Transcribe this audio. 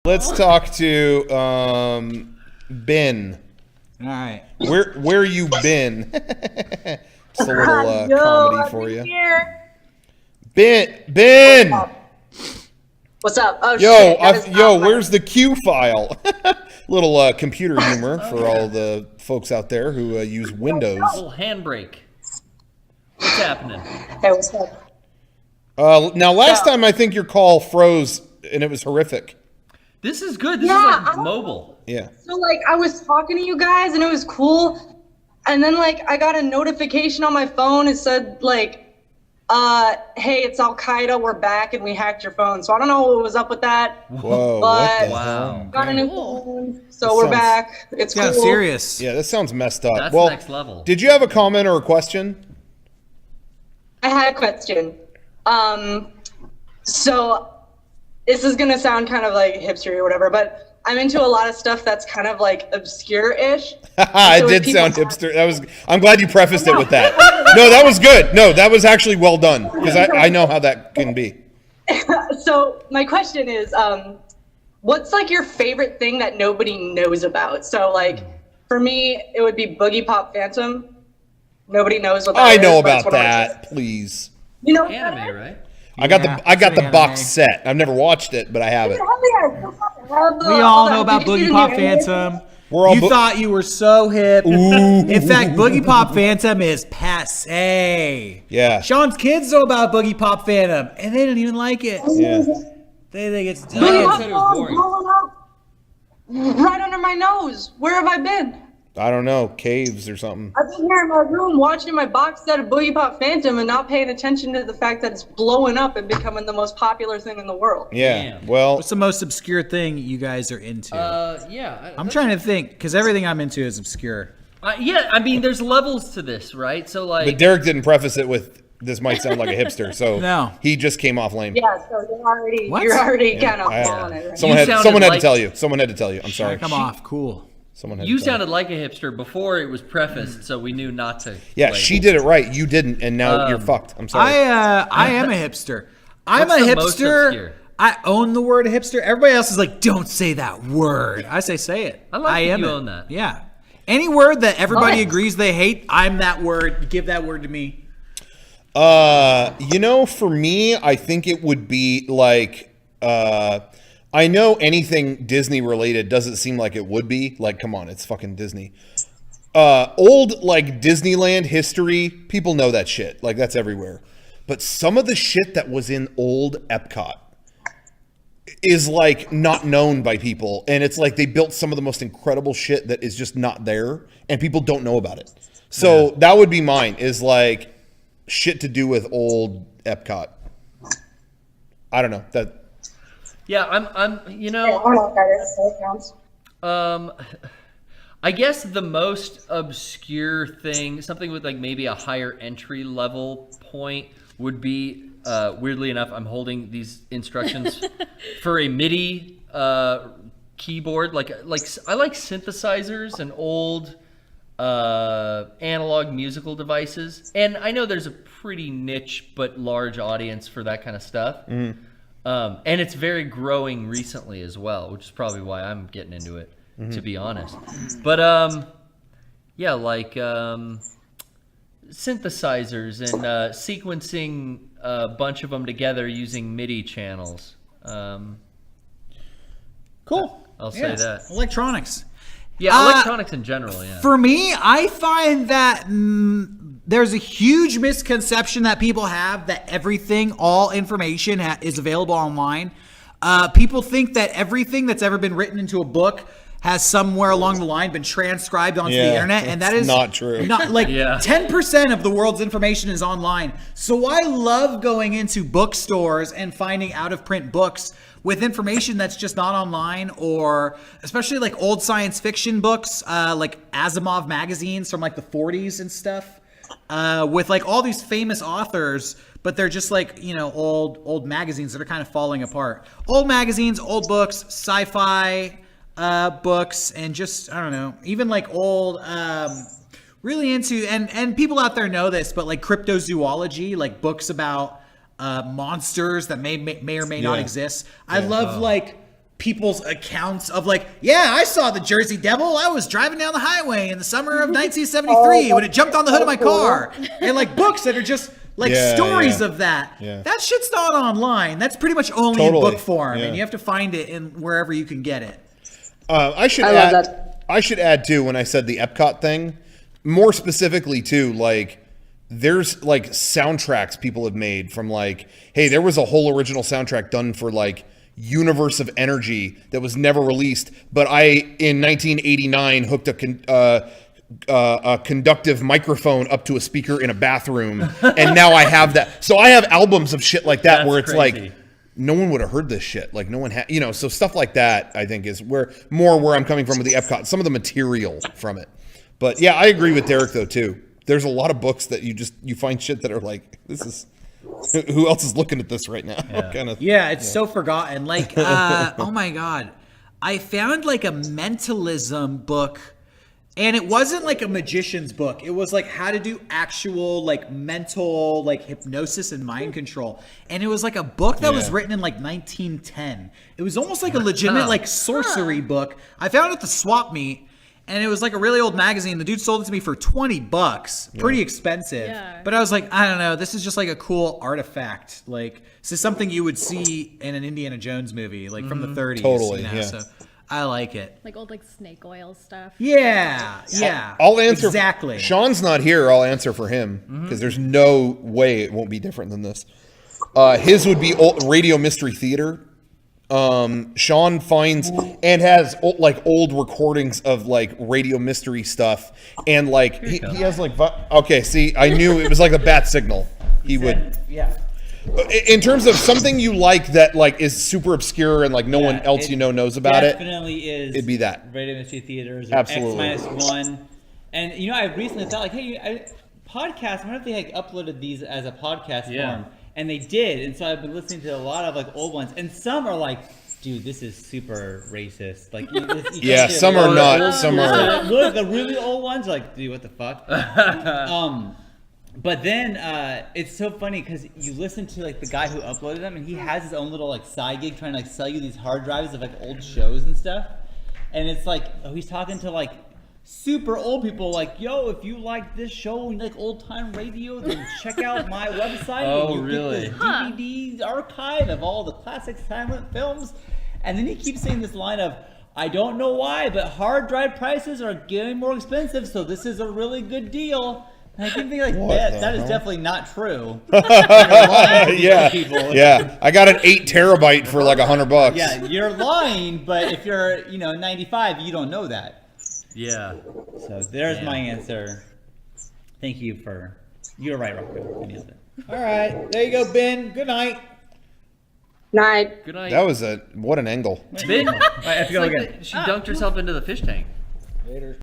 Let's talk to Ben. All right. Where you been? Just a little comedy for you. Here. Ben. What's up? Oh, Yo, where's the Q file? Little computer humor for all the folks out there who use Windows. A little handbrake. What's happening? Hey, what's up? Now, last time I think your call froze and it was horrific. This is good. This is like mobile. Yeah. So, like, I was talking to you guys, and it was cool. And then, like, I got a notification on my phone. It said, like, hey, it's Al-Qaeda. We're back, and we hacked your phone. So I don't know what was up with that. Whoa, but Wow. got a new phone, so we're back. It's cool. Serious. Yeah, that sounds messed up. That's well, next level. Did you have a comment or a question? I had a question. So this is gonna sound kind of like hipster or whatever, but I'm into a lot of stuff that's kind of like obscure-ish. It did sound hipster. I'm glad you prefaced it with that. No, that was good. No, that was actually well done because I know how that can be. So my question is, what's like your favorite thing that nobody knows about? So like for me, it would be Boogie Pop Phantom. Nobody knows what that is. I know about that. Please. You know Anime, right? I got the box set. I've never watched it, but I have it. We all know about Boogie Pop Phantom. You thought you were so hip. In fact, Boogie Pop Phantom is passe. Yeah. Sean's kids know about Boogie Pop Phantom, and they didn't even like it. Yeah. They think it's Boogie Pop said it was boring. blowing up right under my nose. Where have I been? I don't know, caves or something. I've been here in my room watching my box set of Boogie Pop Phantom and not paying attention to the fact that it's blowing up and becoming the most popular thing in the world. Yeah. Damn. Well, What's the most obscure thing you guys are into? Yeah. I'm trying to think, because everything I'm into is obscure. Yeah, I mean, there's levels to this, right? So, like... but Derek didn't preface it with, this might sound like a hipster, so No. he just came off lame. Yeah, so What? you're already Yeah, kind of following it. Right? Someone had sounded to like- tell you. Someone had to tell you. I'm sorry. Come off, cool. Someone had You to tell sounded like a hipster before it was prefaced, so we knew not to. Yeah, label. she did it right. You didn't, and now you're fucked. I'm sorry. I am a hipster. I'm What's a the most hipster. obscure? I own the word hipster. Everybody else is like, don't say that word. I say it. I like that am you it. own that. Yeah. Any word that everybody Nice. agrees they hate, I'm that word. Give that word to me. For me, I think it would be like, I know anything Disney related doesn't seem like it would be. Like, come on, it's fucking Disney. Old, like, Disneyland history, people know that shit. Like, that's everywhere. But some of the shit that was in old Epcot is, like, not known by people. And it's like they built some of the most incredible shit that is just not there, and people don't know about it. So that would be mine, is, like, shit to do with old Epcot. I don't know. Yeah, I'm I don't know what that is, so it counts. I guess the most obscure thing, something with like maybe a higher entry level point, would be weirdly enough, I'm holding these instructions for a MIDI keyboard. Like I like synthesizers and old analog musical devices, and I know there's a pretty niche but large audience for that kind of stuff. Mm-hmm. And it's very growing recently as well, which is probably why I'm getting into it, to be honest. But yeah, like synthesizers and sequencing a bunch of them together using MIDI channels. Cool. I'll say that. Electronics. Yeah, electronics in general, yeah. For me, I find that there's a huge misconception that people have that everything, all information is available online. People think that everything that's ever been written into a book has somewhere along the line been transcribed onto the internet, and that is not true. Not like 10% of the world's information is online. So I love going into bookstores and finding out of print books with information that's just not online, or especially like old science fiction books, like Asimov magazines from like the 40s and stuff, with like all these famous authors, but they're just like, you know, old magazines that are kind of falling apart. Old magazines, old books, sci-fi books, and just, I don't know, even like old, really into, and people out there know this, but like cryptozoology, like books about monsters that may or may not exist. I love like people's accounts of like, yeah, I saw the Jersey Devil. I was driving down the highway in the summer of 1973 when it jumped on the hood of my car. And like books that are just like stories of that. Yeah. That shit's not online. That's pretty much only in book form, Yeah. and you have to find it in wherever you can get it. I should add too, when I said the Epcot thing, more specifically too, like there's like soundtracks people have made from like, hey, there was a whole original soundtrack done for like Universe of Energy that was never released, but I in 1989 hooked a conductive microphone up to a speaker in a bathroom, and now I have that. So I have albums of shit like that. That's where it's crazy. Like no one would have heard this shit. Like no one had, you know, so stuff like that I think is where I'm coming from with the Epcot, some of the material from it. But yeah, I agree with Derek though too. There's a lot of books that you find shit that are like, this is, who else is looking at this right now? Yeah. It's so forgotten. Like, oh my God. I found like a mentalism book, and it wasn't like a magician's book. It was like how to do actual like mental like hypnosis and mind control. And it was like a book that was written in like 1910. It was almost like a legitimate like sorcery book. I found it at the swap meet. And it was like a really old magazine. The dude sold it to me for $20. Pretty expensive. Yeah. But I was like, I don't know. This is just like a cool artifact. Like, this is something you would see in an Indiana Jones movie, like from the 30s. Totally, you know? So I like it. Like old like snake oil stuff. Yeah. I'll answer. Exactly. Sean's not here. I'll answer for him because there's no way it won't be different than this. His would be Radio Mystery Theater. Sean finds and has like old recordings of like radio mystery stuff, and like he has like okay, see, I knew it was like a bat signal. He would in terms of something you like that like is super obscure and like no one else knows about it. Definitely is. It'd be that Radio Mystery Theaters. Or absolutely X-1. And you know, I recently thought like, hey, podcasts. I wonder if they like uploaded these as a podcast form. And they did, and so I've been listening to a lot of like old ones, and some are like, dude, this is super racist. Like, you some are not. Some are. Look, the really old ones are like, dude, what the fuck? But then it's so funny because you listen to like the guy who uploaded them, and he has his own little like side gig trying to like sell you these hard drives of like old shows and stuff. And it's like, he's talking to like super old people like, yo, if you like this show and you like old time radio, then check out my website. Oh, and you really? get this DVD archive of all the classic silent films. And then he keeps saying this line of, I don't know why, but hard drive prices are getting more expensive, so this is a really good deal. And I keep thinking like, that is definitely not true. Yeah. I got an 8 terabyte for like $100. Yeah, you're lying, but if you're 95, you don't know that. Yeah. So there's my answer. Thank you for. You're right, Rocco. All right, there you go, Ben. Good night. Night. Good night. That was what an angle. Ben, I have to go again. she dunked herself into the fish tank. Later.